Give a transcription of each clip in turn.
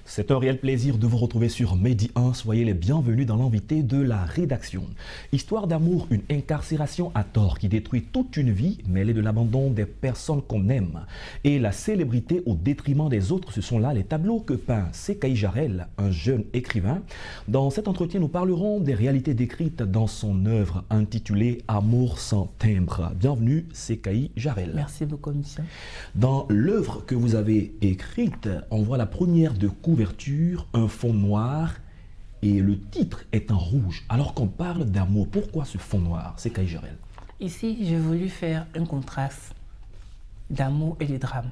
C'est un réel plaisir de vous retrouver sur Medi 1. Soyez les bienvenus dans l'invité de la rédaction. Histoire d'amour, une incarcération à tort qui détruit toute une vie, mêlée de l'abandon des personnes qu'on aime. Et la célébrité au détriment des autres, ce sont là les tableaux que peint Sekai Jarrell, un jeune écrivain. Dans cet entretien, nous parlerons des réalités décrites dans son œuvre intitulée Amour sans timbre. Bienvenue Sekai Jarrell. Merci beaucoup, monsieur. Dans l'œuvre que vous avez écrite, on voit la première de couverture, un fond noir, et le titre est en rouge. Alors qu'on parle d'amour, pourquoi ce fond noir, Sekai Jarrell? Ici, j'ai voulu faire un contraste d'amour et de drame.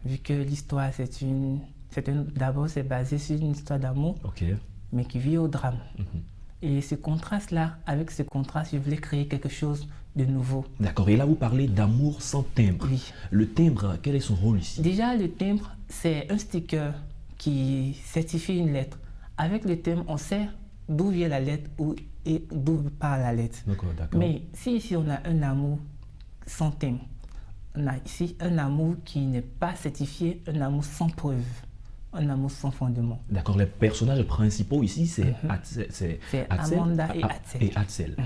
Vu que l'histoire, d'abord, c'est basé sur une histoire d'amour, mais qui vit au drame. Et ce contraste-là, avec ce contraste, je voulais créer quelque chose de nouveau. D'accord, et là vous parlez d'amour sans timbre. Oui. Le timbre, quel est son rôle ici? Déjà, le timbre, c'est un sticker qui certifie une lettre. Avec le timbre, on sait d'où vient la lettre et d'où part la lettre. D'accord. Mais si ici on a un amour sans timbre, on a ici un amour qui n'est pas certifié, un amour sans preuve, un amour sans fondement. D'accord, les personnages principaux ici, c'est Amanda et Hatzel.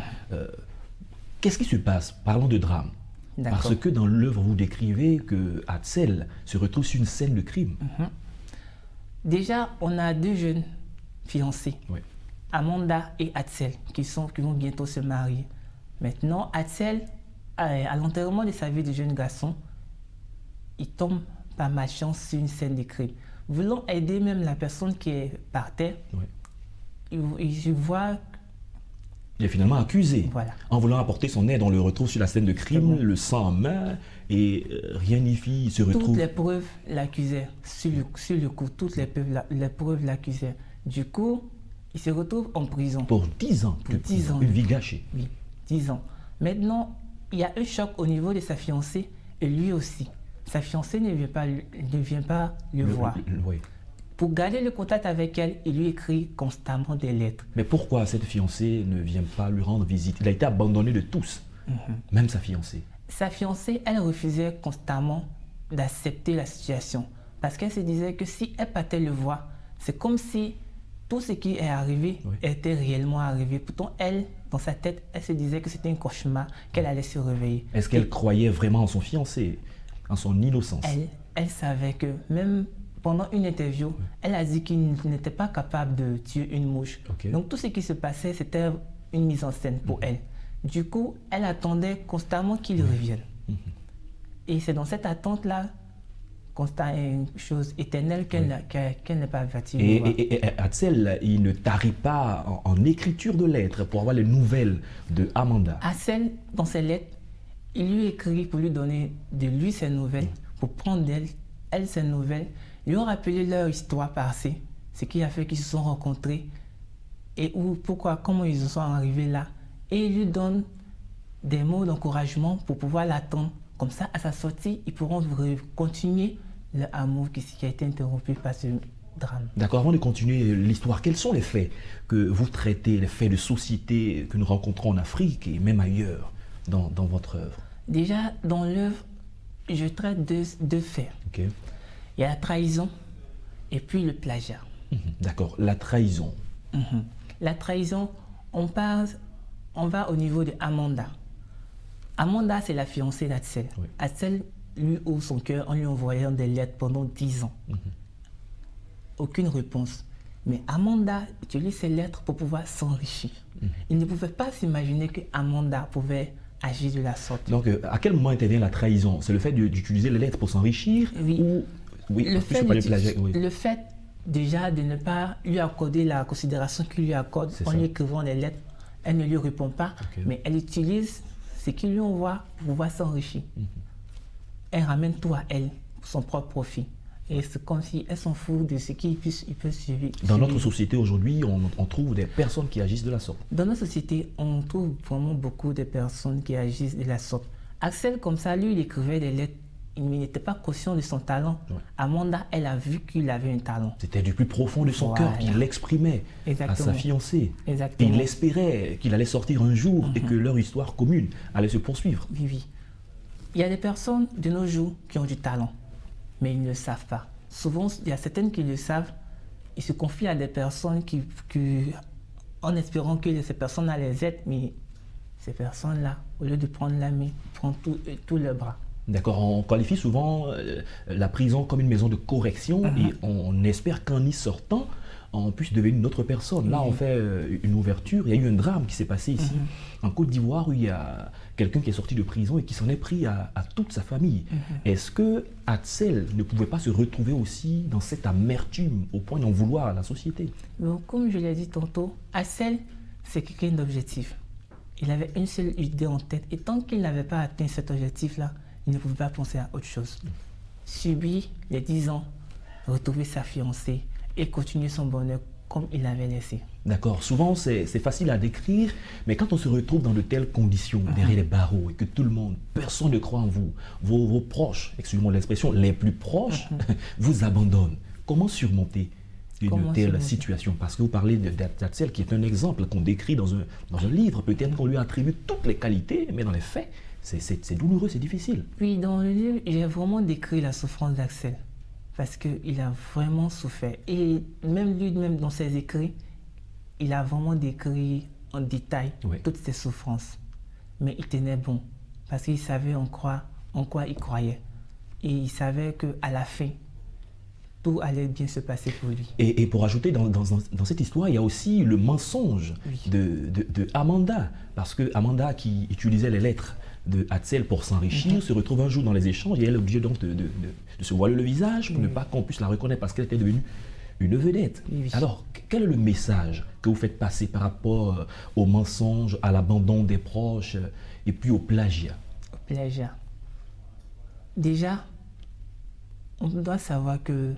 Qu'est-ce qui se passe? Parlons de drame. Parce que dans l'œuvre, vous décrivez que Hatzel se retrouve sur une scène de crime. Déjà, on a deux jeunes fiancés, Oui. Amanda et Hatzel, qui vont bientôt se marier. Maintenant, Hatzel, à l'enterrement de sa vie de jeune garçon, il tombe par malchance sur une scène de crime. Voulant aider même la personne qui est par terre, il voit... Il est finalement accusé. Voilà. En voulant apporter son aide, on le retrouve sur la scène de crime, le sang en main, et rien n'y fit, il se retrouve... Toutes les preuves l'accusaient, sur le coup, toutes les preuves l'accusaient. Du coup, il se retrouve en prison. Pour 10 ans. Pour 10 ans. Une vie gâchée. Oui, 10 ans. Maintenant, il y a un choc au niveau de sa fiancée, et lui aussi. Sa fiancée ne vient pas le voir. Oui. Pour garder le contact avec elle, il lui écrit constamment des lettres. Mais pourquoi cette fiancée ne vient pas lui rendre visite? Il a été abandonné de tous, même sa fiancée. Sa fiancée, elle refusait constamment d'accepter la situation. Parce qu'elle se disait que si elle partait le voir, c'est comme si tout ce qui est arrivé était réellement arrivé. Pourtant, elle, dans sa tête, elle se disait que c'était un cauchemar, qu'elle allait se réveiller. Est-ce qu'elle croyait vraiment en son fiancé, en son innocence? Elle savait que même pendant une interview, elle a dit qu'il n'était pas capable de tuer une mouche. Donc tout ce qui se passait, c'était une mise en scène pour elle. Du coup, elle attendait constamment qu'il revienne. Et c'est dans cette attente-là, une chose éternelle qu'elle n'est pas avertie. Et Hatzel, il ne tarit pas en écriture de lettres pour avoir les nouvelles de Amanda. Hatzel, dans ses lettres, il lui écrit pour lui donner de lui ses nouvelles, pour prendre d'elle ses nouvelles, lui ont rappelé leur histoire passée, ce qui a fait qu'ils se sont rencontrés et comment ils en sont arrivés là. Et il lui donne des mots d'encouragement pour pouvoir l'attendre. Comme ça, à sa sortie, ils pourront continuer leur amour qui a été interrompu par ce drame. D'accord, avant de continuer l'histoire, quels sont les faits que vous traitez, les faits de société que nous rencontrons en Afrique et même ailleurs dans votre œuvre? Déjà, dans l'œuvre, je traite deux faits. Il y a la trahison et puis le plagiat. D'accord, la trahison. La trahison, on va au niveau de Amanda. Amanda, c'est la fiancée d'Hatzel. Hatzel lui ouvre son cœur en lui envoyant des lettres pendant 10 ans. Aucune réponse. Mais Amanda utilise ces lettres pour pouvoir s'enrichir. Il ne pouvait pas s'imaginer que Amanda pouvait agir de la sorte. Donc, à quel moment intervient la trahison? C'est le fait d'utiliser les lettres pour s'enrichir? Le fait déjà de ne pas lui accorder la considération qu'il lui accorde en lui écrivant les lettres, elle ne lui répond pas, mais elle utilise ce qu'il lui envoie pour pouvoir s'enrichir. Elle ramène tout à elle pour son propre profit. Et c'est comme si elle s'en fout de ce qu'il peut suivre. Dans notre société aujourd'hui, on trouve des personnes qui agissent de la sorte. Dans notre société, on trouve vraiment beaucoup de personnes qui agissent de la sorte. Axel, comme ça, lui, il écrivait des lettres. Il n'était pas conscient de son talent. Amanda, elle a vu qu'il avait un talent. C'était du plus profond de son cœur qu'il l'exprimait à sa fiancée. Et il espérait qu'il allait sortir un jour et que leur histoire commune allait se poursuivre. Oui. Il y a des personnes de nos jours qui ont du talent, mais ils ne le savent pas. Souvent, il y a certaines qui le savent, il se confie à des personnes en espérant que ces personnes-là les aident, mais ces personnes-là, au lieu de prendre la main, prennent tout le bras. D'accord, on qualifie souvent la prison comme une maison de correction et on espère qu'en y sortant, on puisse devenir une autre personne. Là, on fait une ouverture. Il y a eu un drame qui s'est passé ici, en Côte d'Ivoire, où il y a quelqu'un qui est sorti de prison et qui s'en est pris à toute sa famille. Est-ce que Atsel ne pouvait pas se retrouver aussi dans cette amertume au point d'en vouloir à la société? Donc, comme je l'ai dit tantôt, Atsel, c'est quelqu'un d'objectif. Il avait une seule idée en tête et tant qu'il n'avait pas atteint cet objectif-là, il ne pouvait pas penser à autre chose. Subir les 10 ans, retrouver sa fiancée et continuer son bonheur comme il l'avait laissé. D'accord, souvent c'est facile à décrire, mais quand on se retrouve dans de telles conditions, derrière les barreaux, et que tout le monde, personne ne croit en vous, vos proches, excusez-moi l'expression, les plus proches, vous abandonnent. Comment surmonter une telle situation? Parce que vous parlez d'Atsel, qui est un exemple qu'on décrit dans un livre, peut-être qu'on lui attribue toutes les qualités, mais dans les faits, c'est douloureux, c'est difficile. Oui, dans le livre, j'ai vraiment décrit la souffrance d'Atsel. Parce qu'il a vraiment souffert. Et même lui-même, dans ses écrits, il a vraiment décrit en détail toutes ses souffrances. Mais il tenait bon, parce qu'il savait en quoi il croyait. Et il savait qu'à la fin, tout allait bien se passer pour lui. Et pour ajouter, dans cette histoire, il y a aussi le mensonge de Amanda. Parce que Amanda, qui utilisait les lettres de Atsel pour s'enrichir, se retrouve un jour dans les échanges et elle est obligée donc de se voiler le visage pour ne pas qu'on puisse la reconnaître parce qu'elle était devenue une vedette. Alors, quel est le message que vous faites passer par rapport au mensonge, à l'abandon des proches et puis au plagiat? Au plagiat. Déjà, on doit savoir que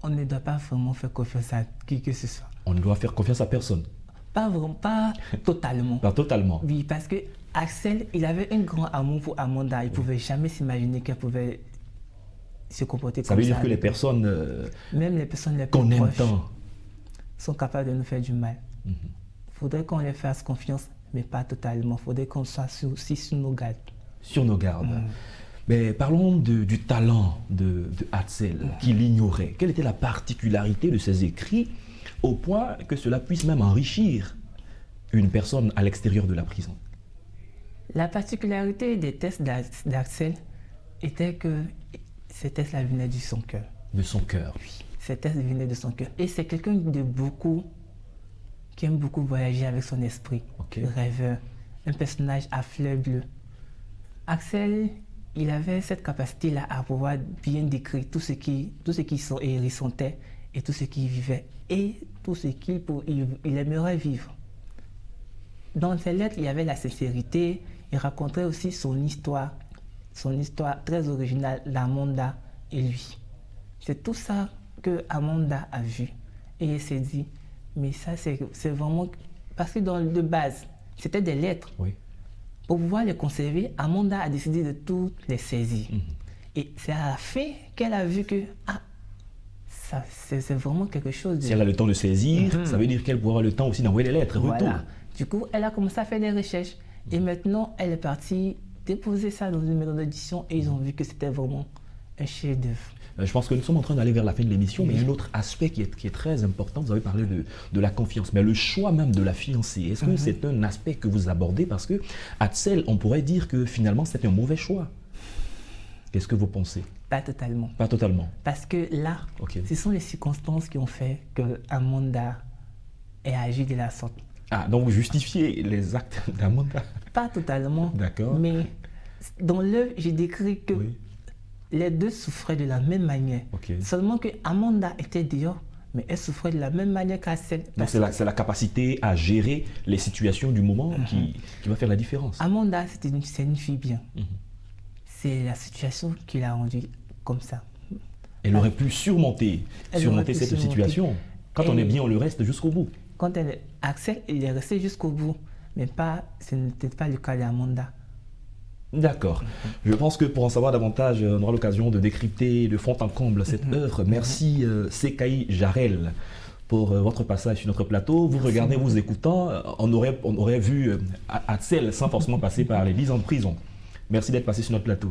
on ne doit pas vraiment faire confiance à qui que ce soit. On ne doit faire confiance à personne. Pas vraiment, pas totalement. Pas totalement. Oui, parce que Atsel, il avait un grand amour pour Amanda. Il ne pouvait jamais s'imaginer qu'elle pouvait se comporter comme ça. Ça veut dire que les personnes, même les personnes les plus qu'on aime proches, tant, sont capables de nous faire du mal. Il faudrait qu'on les fasse confiance, mais pas totalement. Il faudrait qu'on soit aussi sur nos gardes. Sur nos gardes. Mais parlons du talent de Atsel, qu'il ignorait. Quelle était la particularité de ses écrits au point que cela puisse même enrichir une personne à l'extérieur de la prison? La particularité des tests d'Atsel était que ces tests-là venaient de son cœur. De son cœur. Oui, ces tests venaient de son cœur. Et c'est quelqu'un qui aime beaucoup voyager avec son esprit, rêveur, un personnage à fleur bleue. Atsel, il avait cette capacité-là à pouvoir bien décrire tout ce qu'il ressentait et tout ce qu'il vivait et tout ce qu'il aimerait vivre. Dans ses lettres, il y avait la sincérité, il racontait aussi son histoire très originale d'Amanda et lui. C'est tout ça que Amanda a vu et elle s'est dit, mais ça c'est vraiment... Parce que de base, c'était des lettres. Oui. Pour pouvoir les conserver, Amanda a décidé de toutes les saisir. Et c'est à la fin qu'elle a vu que c'est vraiment quelque chose de... Si elle a le temps de saisir, ça veut dire qu'elle pourra avoir le temps aussi d'envoyer les lettres. Voilà. Retour. Du coup, elle a commencé à faire des recherches. Et maintenant, elle est partie déposer ça dans une maison d'édition et ils ont vu que c'était vraiment un chef-d'œuvre. Je pense que nous sommes en train d'aller vers la fin de l'émission, mais il y a un autre aspect qui est très important. Vous avez parlé de la confiance, mais le choix même de la fiancée, est-ce que c'est un aspect que vous abordez? Parce que Atsel, on pourrait dire que finalement, c'est un mauvais choix. Qu'est-ce que vous pensez? Pas totalement. Pas totalement. Parce que là, ce sont les circonstances qui ont fait que Amanda ait agi de la sorte. Ah, donc vous justifiez les actes d'Amanda? Pas totalement. D'accord. Mais dans l'œuvre, j'ai décrit que les deux souffraient de la même manière. Seulement que Amanda était dehors, mais elle souffrait de la même manière qu'Atsel. Donc c'est la capacité à gérer les situations du moment qui va faire la différence. Amanda, c'est une fille bien. C'est la situation qui l'a rendue comme ça. Elle aurait pu surmonter cette situation. Quand on est bien, on le reste jusqu'au bout. Quand Atsel, il est resté jusqu'au bout, mais ce n'était pas le cas d'Amanda. D'accord. Je pense que pour en savoir davantage, on aura l'occasion de décrypter de fond en comble cette œuvre. Merci Sekaï Jarel pour votre passage sur notre plateau. Vous regardez, vous écoutant, on aurait vu Atsel sans forcément passer par les 10 ans de prison. Merci d'être passé sur notre plateau.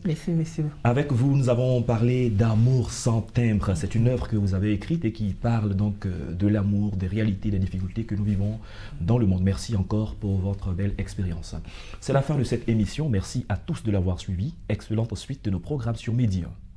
Merci, monsieur. Avec vous, nous avons parlé d'Amour sans timbre. C'est une œuvre que vous avez écrite et qui parle donc de l'amour, des réalités, des difficultés que nous vivons dans le monde. Merci encore pour votre belle expérience. C'est la fin de cette émission. Merci à tous de l'avoir suivi. Excellente suite de nos programmes sur Média 1.